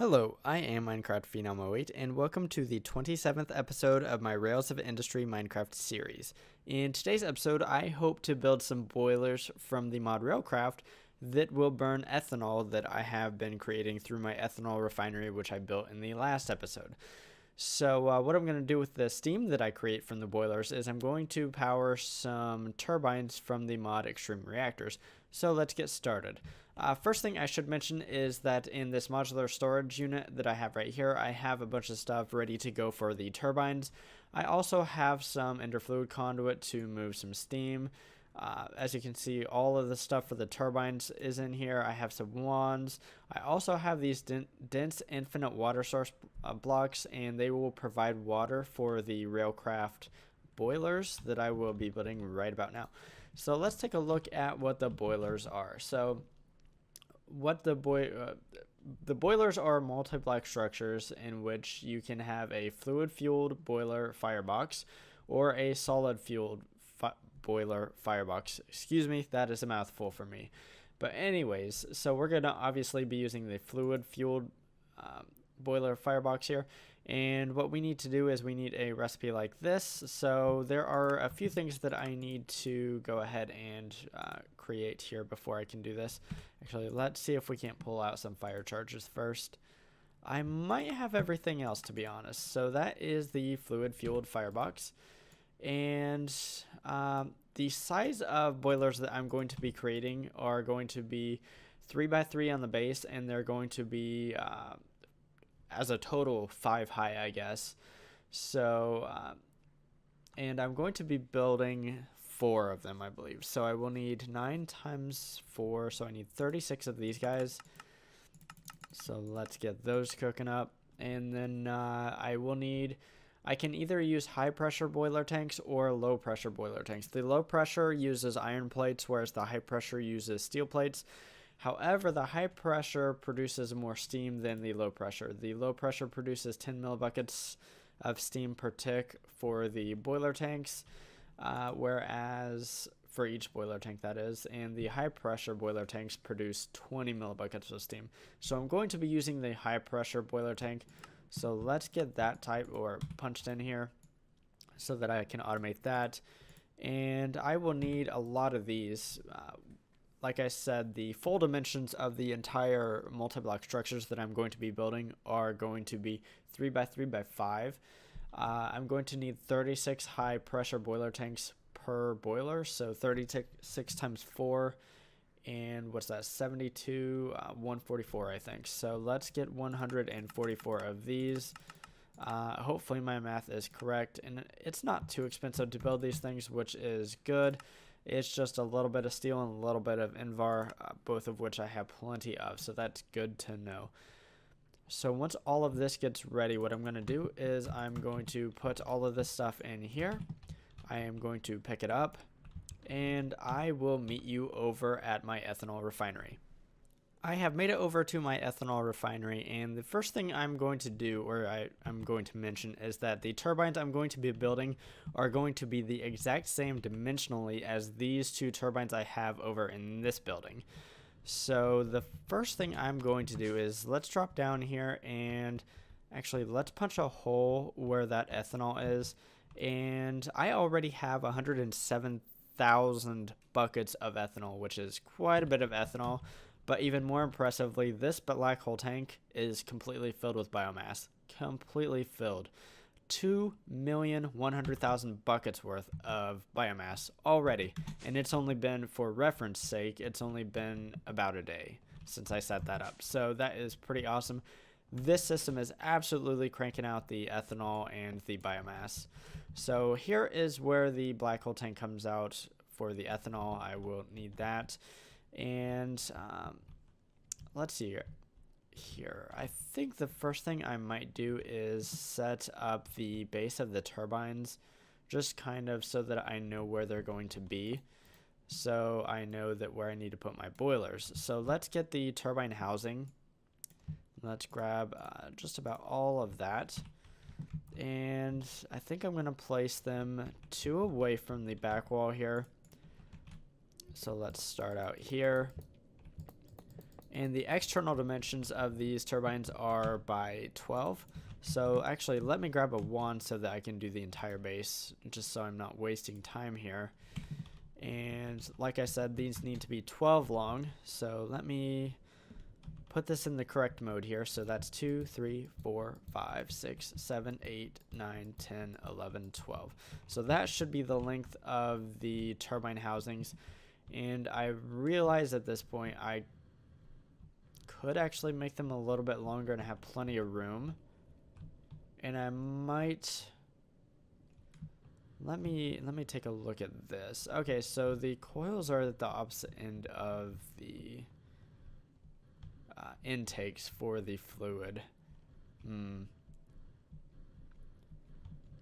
Hello, I am Minecraft Phenom 08 and welcome to the 27th episode of my Rails of Industry Minecraft series. In today's episode, I hope to build some boilers from the mod Railcraft that will burn ethanol that I have been creating through my ethanol refinery, which I built in the last episode. So what I'm going to do with the steam that I create from the boilers is I'm going to power some turbines from the mod Extreme Reactors. So let's get started. First thing I should mention is that in this modular storage unit that I have right here, I have a bunch of stuff ready to go for the turbines. I also have some interfluid conduit to move some steam. As you can see, all of the stuff for the turbines is in here. I have some wands. I also have these dense infinite water source blocks, and they will provide water for the Railcraft boilers that I will be building right about now. So let's take a look at what the boilers are. So what the boilers are multi-block structures in which you can have a fluid-fueled boiler firebox or a solid-fueled boiler firebox. Excuse me, that is a mouthful for me. But anyways, so we're going to obviously be using the fluid-fueled boiler firebox here. And what we need to do is we need a recipe like this. So there are a few things that I need to go ahead and create here before I can do this. Actually, let's see if we can't pull out some fire charges first. I might have everything else, to be honest. So that is the fluid-fueled firebox. And the size of boilers that I'm going to be creating are going to be 3x3 on the base, and they're going to be as a total 5 high, I guess. So and I'm going to be building 4 of them, I believe. So I will need 9 times 4, so I need 36 of these guys. So let's get those cooking up. And then I can either use high pressure boiler tanks or low pressure boiler tanks. The low pressure uses iron plates, whereas the high pressure uses steel plates. However, the high pressure produces more steam than the low pressure. The low pressure produces 10 millibuckets of steam per tick for the boiler tanks, whereas for each boiler tank, that is, and the high pressure boiler tanks produce 20 millibuckets of steam. So I'm going to be using the high pressure boiler tank. So let's get that type or punched in here so that I can automate that. And I will need a lot of these. Like I said, the full dimensions of the entire multi-block structures that I'm going to be building are going to be 3x3x5. I'm going to need 36 high pressure boiler tanks per boiler. So 36 times 4. And what's that? 72, 144, I think. So let's get 144 of these. Hopefully my math is correct. And it's not too expensive to build these things, which is good. It's just a little bit of steel and a little bit of Invar, both of which I have plenty of. So that's good to know. So once all of this gets ready, what I'm going to do is I'm going to put all of this stuff in here. I am going to pick it up, and I will meet you over at my ethanol refinery. I have made it over to my ethanol refinery, and the first thing I'm going to do, or I'm going to mention, is that the turbines I'm going to be building are going to be the exact same dimensionally as these 2 turbines I have over in this building. So the first thing I'm going to do is let's drop down here, and actually let's punch a hole where that ethanol is. And I already have 107,000 buckets of ethanol, which is quite a bit of ethanol. But even more impressively, this black hole tank is completely filled with biomass. Completely filled. 2,100,000 buckets worth of biomass already. And it's only been, for reference sake, it's only been about a day since I set that up. So that is pretty awesome. This system is absolutely cranking out the ethanol and the biomass. So here is where the black hole tank comes out for the ethanol. I will need that. And let's see here. I think the first thing I might do is set up the base of the turbines, just kind of so that I know where they're going to be. So I know that where I need to put my boilers. So let's get the turbine housing. Let's grab just about all of that. And I think I'm going to place them 2 away from the back wall here. So let's start out here. And the external dimensions of these turbines are by 12. So actually, let me grab a wand so that I can do the entire base, just so I'm not wasting time here. And like I said, these need to be 12 long. So let me put this in the correct mode here. So that's 2, 3, 4, 5, 6, 7, 8, 9, 10, 11, 12. So that should be the length of the turbine housings. And I realize at this point I could actually make them a little bit longer and have plenty of room. And I might... Let me take a look at this. Okay, so the coils are at the opposite end of the intakes for the fluid. You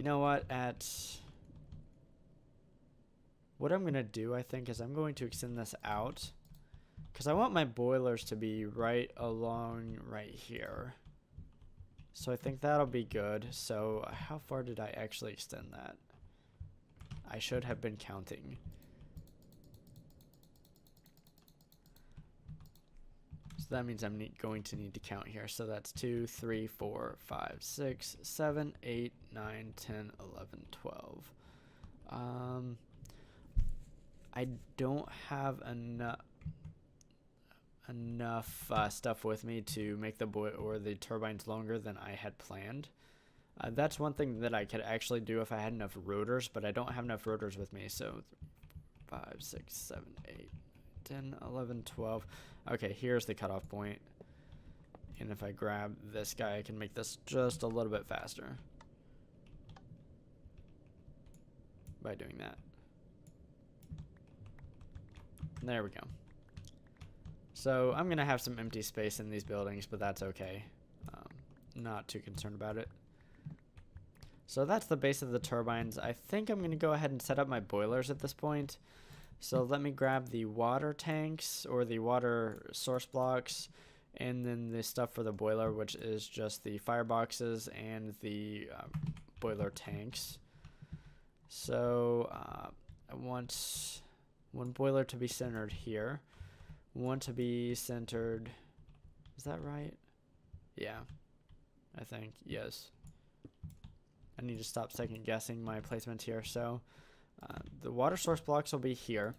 know what? What I'm gonna do, I think, is I'm going to extend this out because I want my boilers to be right along right here. So I think that'll be good. So how far did I actually extend that? I should have been counting. So that means I'm going to need to count here. So that's 2, 3, 4, 5, 6, 7, 8, 9, 10, 11, 12. I don't have enough stuff with me to make the turbines longer than I had planned. That's one thing that I could actually do if I had enough rotors, but I don't have enough rotors with me. So 5, 6, 7, 8, 10, 11, 12. Okay, here's the cutoff point. And if I grab this guy, I can make this just a little bit faster by doing that. There we go. So I'm going to have some empty space in these buildings, but that's okay. Not too concerned about it. So that's the base of the turbines. I think I'm going to go ahead and set up my boilers at this point. So let me grab the water tanks or the water source blocks, and then the stuff for the boiler, which is just the fireboxes and the boiler tanks. So I want one boiler to be centered here. One to be centered. Is that right? Yeah, I think, yes. I need to stop second guessing my placement here. So the water source blocks will be here.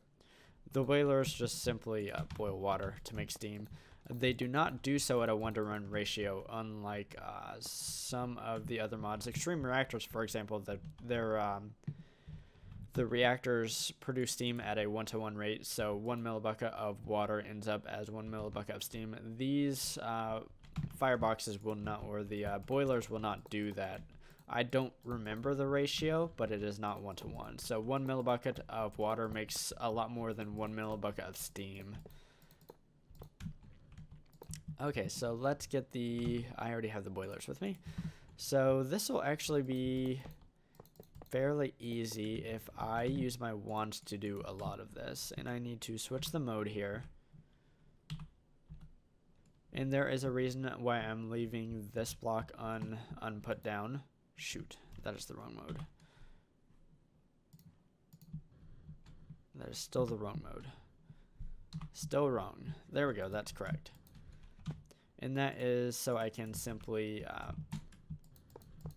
The boilers just simply boil water to make steam. They do not do so at a 1-to-1 ratio, unlike some of the other mods. Extreme reactors, for example, the reactors produce steam at a 1-to-1 rate, so 1 millibucket of water ends up as 1 millibucket of steam. These fireboxes will not, or the boilers will not do that. I don't remember the ratio, but it is not 1-to-1. So 1 millibucket of water makes a lot more than 1 millibucket of steam. Okay, so let's get I already have the boilers with me. So this will actually be fairly easy if I use my wand to do a lot of this. And I need to switch the mode here. And there is a reason why I'm leaving this block unput down. Shoot, that is the wrong mode. That is still the wrong mode. Still wrong. There we go, that's correct. And that is so I can simply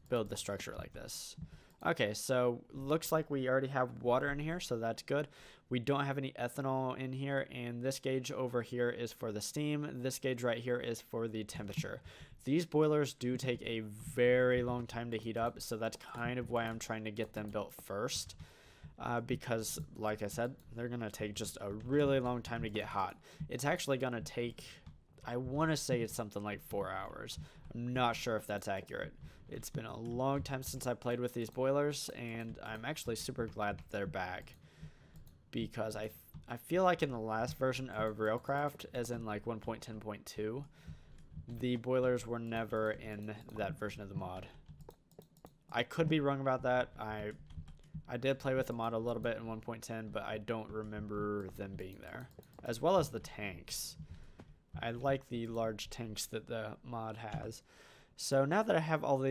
build the structure like this. Okay, so looks like we already have water in here, so that's good. We don't have any ethanol in here, and this gauge over here is for the steam. This gauge right here is for the temperature. These boilers do take a very long time to heat up, so that's kind of why I'm trying to get them built first. Because, like I said, they're going to take just a really long time to get hot. It's actually going to take, I want to say it's something like 4 hours. I'm not sure if that's accurate. It's been a long time since I played with these boilers, and I'm actually super glad that they're back. Because I feel like in the last version of Railcraft, as in like 1.10.2, the boilers were never in that version of the mod. I could be wrong about that. I did play with the mod a little bit in 1.10, but I don't remember them being there. As well as the tanks. I like the large tanks that the mod has. So now that I have all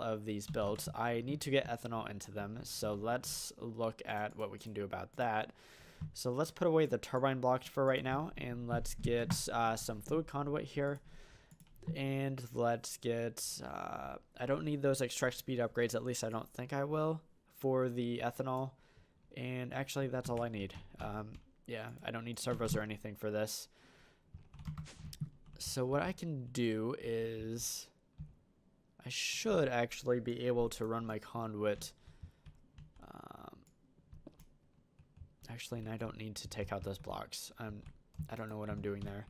of these built, I need to get ethanol into them. So let's look at what we can do about that. So let's put away the turbine blocks for right now, and let's get some fluid conduit here. And let's get, I don't need those extract speed upgrades, at least I don't think I will, for the ethanol. And actually, that's all I need. Yeah, I don't need servos or anything for this. So what I can do is, I should actually be able to run my conduit. Actually, and I don't need to take out those blocks. I don't know what I'm doing there.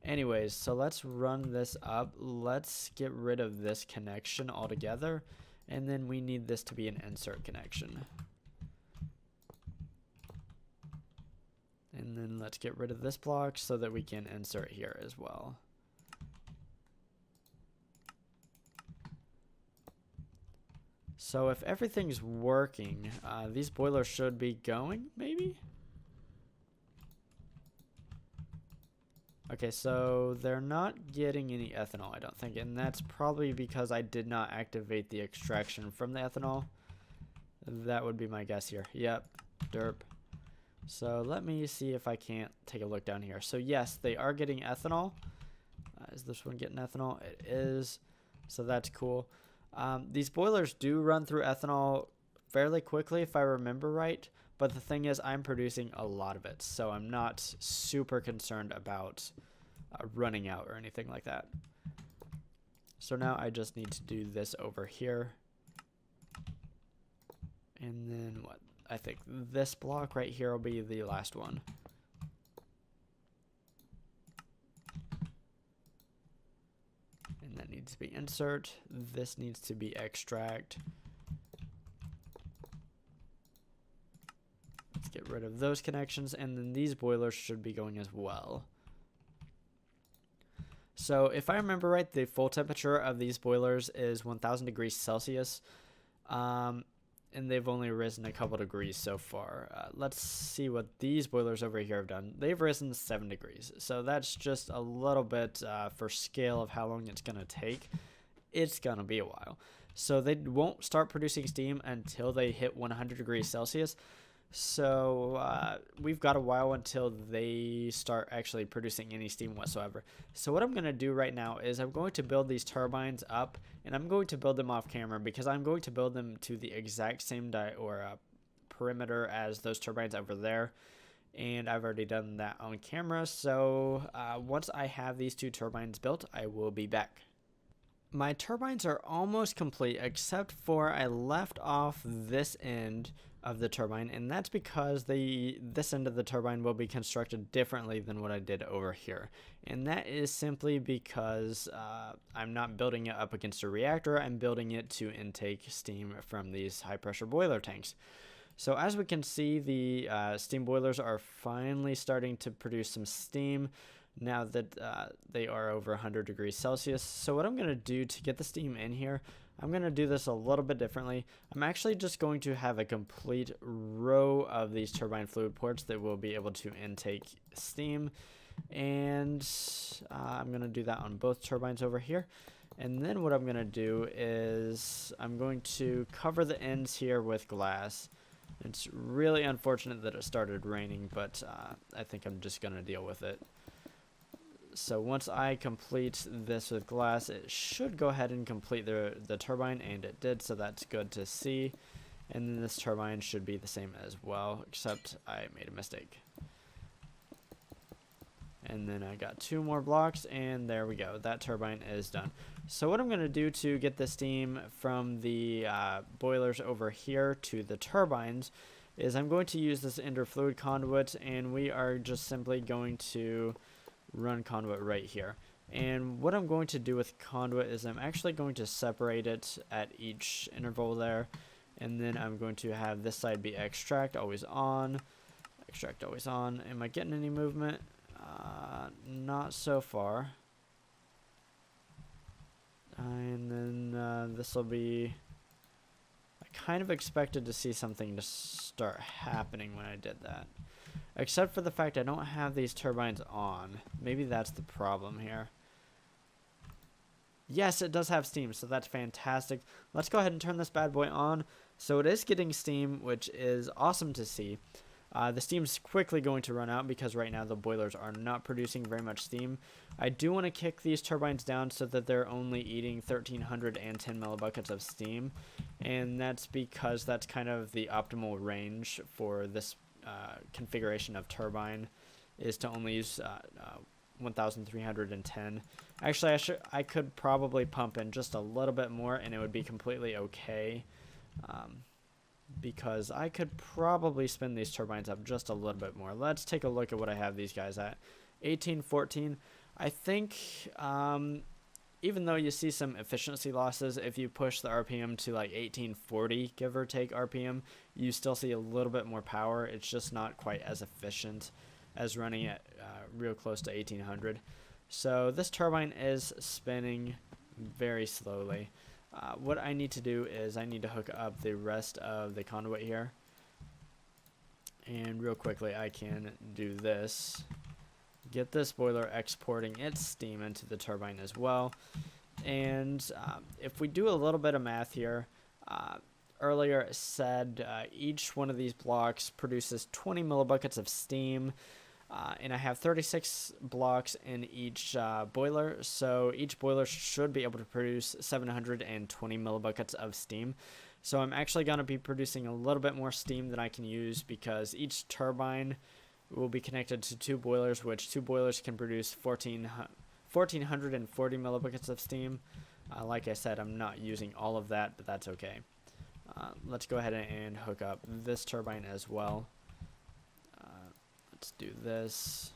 Anyways, so let's run this up. Let's get rid of this connection altogether. And then we need this to be an insert connection. And then let's get rid of this block so that we can insert here as well. So if everything's working, these boilers should be going, maybe? Okay, so they're not getting any ethanol, I don't think, and that's probably because I did not activate the extraction from the ethanol. That would be my guess here. Yep, derp. So let me see if I can't take a look down here. So yes, they are getting ethanol. Is this one getting ethanol? It is, so that's cool. These boilers do run through ethanol fairly quickly if I remember right, but the thing is I'm producing a lot of it, so I'm not super concerned about running out or anything like that. So now I just need to do this over here. And then what? I think this block right here will be the last one. And that needs to be insert. This needs to be extract. Let's get rid of those connections, and then these boilers should be going as well. So if I remember right, the full temperature of these boilers is 1000 degrees Celsius. And they've only risen a couple degrees so far. Let's see what these boilers over here have done. They've risen 7 degrees. So that's just a little bit for scale of how long it's going to take. It's going to be a while. So they won't start producing steam until they hit 100 degrees Celsius. So we've got a while until they start actually producing any steam whatsoever. So what I'm going to do right now is I'm going to build these turbines up, and I'm going to build them off camera because I'm going to build them to the exact same perimeter as those turbines over there. And I've already done that on camera. So once I have these two turbines built, I will be back. My turbines are almost complete, except for I left off this end of the turbine, and that's because this end of the turbine will be constructed differently than what I did over here. And that is simply because I'm not building it up against a reactor, I'm building it to intake steam from these high pressure boiler tanks. So as we can see, the steam boilers are finally starting to produce some steam now that they are over 100 degrees Celsius. So what I'm going to do to get the steam in here, I'm going to do this a little bit differently. I'm actually just going to have a complete row of these turbine fluid ports that will be able to intake steam. And I'm going to do that on both turbines over here. And then what I'm going to do is I'm going to cover the ends here with glass. It's really unfortunate that it started raining, but I think I'm just going to deal with it. So once I complete this with glass, it should go ahead and complete the turbine, and it did, so that's good to see. And then this turbine should be the same as well, except I made a mistake. And then I got 2 more blocks, and there we go. That turbine is done. So what I'm going to do to get the steam from the boilers over here to the turbines is I'm going to use this interfluid conduit, and we are just simply going to run conduit right here. And what I'm going to do with conduit is I'm actually going to separate it at each interval there, and then I'm going to have this side be extract always on, extract always on. Am I getting any movement? Not so far. And then this will be, I kind of expected to see something to start happening when I did that. Except for the fact I don't have these turbines on. Maybe that's the problem here. Yes, it does have steam, so that's fantastic. Let's go ahead and turn this bad boy on. So it is getting steam, which is awesome to see. The steam's quickly going to run out because right now the boilers are not producing very much steam. I do want to kick these turbines down so that they're only eating 1,310 millibuckets of steam, and that's because that's kind of the optimal range for this configuration of turbine, is to only use 1,310. Actually, I could probably pump in just a little bit more and it would be completely okay. Because I could probably spin these turbines up just a little bit more. Let's take a look at what I have these guys at. 1814. I think even though you see some efficiency losses, if you push the RPM to like 1840, give or take RPM, you still see a little bit more power. It's just not quite as efficient as running at real close to 1800. So this turbine is spinning very slowly. What I need to do is I need to hook up the rest of the conduit here. And real quickly I can do this. Get this boiler exporting its steam into the turbine as well. And if we do a little bit of math here, earlier it said each one of these blocks produces 20 millibuckets of steam. And I have 36 blocks in each boiler, so each boiler should be able to produce 720 millibuckets of steam. So I'm actually going to be producing a little bit more steam than I can use because each turbine will be connected to 2 boilers, which 2 boilers can produce 1,440 millibuckets of steam. Like I said, I'm not using all of that, but that's okay. Let's go ahead and hook up this turbine as well. Let's do this.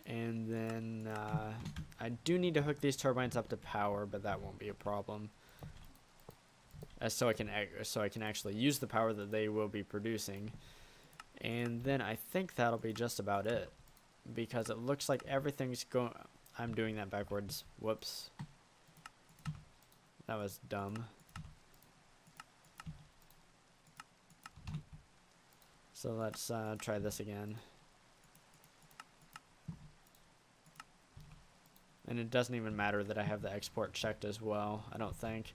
And then I do need to hook these turbines up to power, but that won't be a problem. So I can actually use the power that they will be producing. And then I think that'll be just about it, because it looks like everything's going. I'm doing that backwards. Whoops. That was dumb. So let's try this again. And it doesn't even matter that I have the export checked as well, I don't think.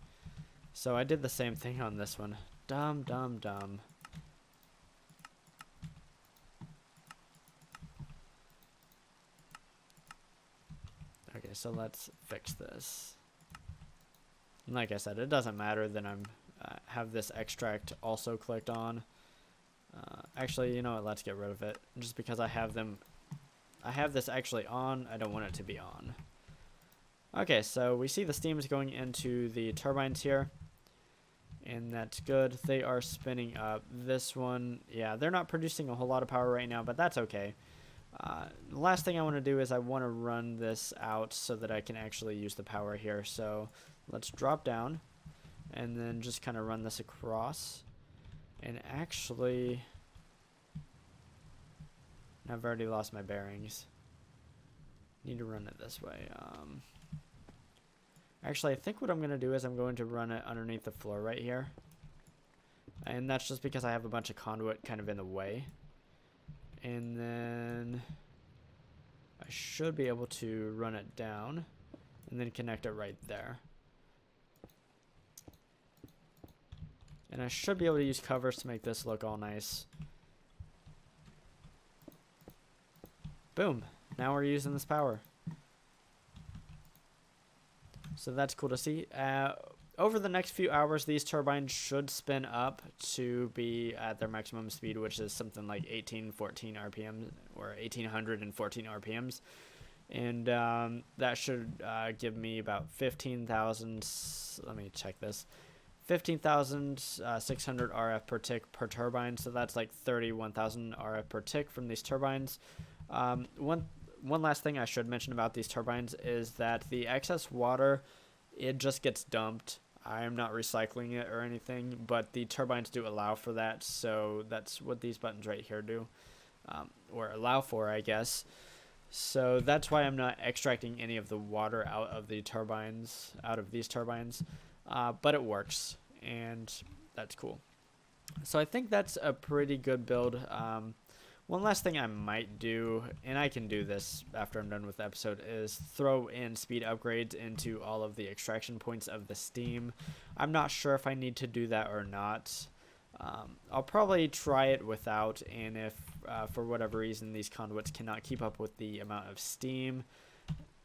So I did the same thing on this one. Dumb, dumb, dumb. Okay, so let's fix this. And like I said, it doesn't matter that I'm have this extract also clicked on. Actually, you know what, let's get rid of it. Just because I have this actually on, I don't want it to be on. Okay, so we see the steam is going into the turbines here. And that's good. They are spinning up. This one, yeah, they're not producing a whole lot of power right now, but that's okay. The last thing I want to do is I want to run this out so that I can actually use the power here. So let's drop down and then just kind of run this across. And actually, I've already lost my bearings. Need to run it this way. Actually, I think what I'm going to do is I'm going to run it underneath the floor right here. And that's just because I have a bunch of conduit kind of in the way. And then I should be able to run it down and then connect it right there. And I should be able to use covers to make this look all nice. Boom. Now we're using this power. So that's cool to see. Over the next few hours, these turbines should spin up to be at their maximum speed, which is something like 1814 RPM or 1814 RPMs. And that should give me about 15,000, let me check this, 15,600 RF per tick per turbine. So that's like 31,000 RF per tick from these turbines. One last thing I should mention about these turbines is that the excess water, it just gets dumped. I am not recycling it or anything, but the turbines do allow for that, so that's what these buttons right here do, or allow for, I guess. So that's why I'm not extracting any of the water out of the turbines, out of these turbines, but it works, and that's cool. So I think that's a pretty good build. One last thing I might do, and I can do this after I'm done with the episode, is throw in speed upgrades into all of the extraction points of the steam. I'm not sure if I need to do that or not. I'll probably try it without, and if for whatever reason these conduits cannot keep up with the amount of steam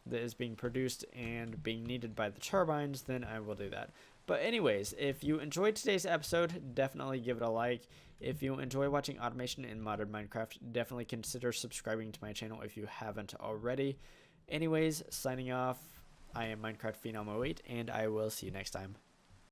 that is being produced and being needed by the turbines, then I will do that. But anyways, if you enjoyed today's episode, definitely give it a like. If you enjoy watching automation in modern Minecraft, definitely consider subscribing to my channel if you haven't already. Anyways, signing off, I am Minecraft Phenom 08, and I will see you next time.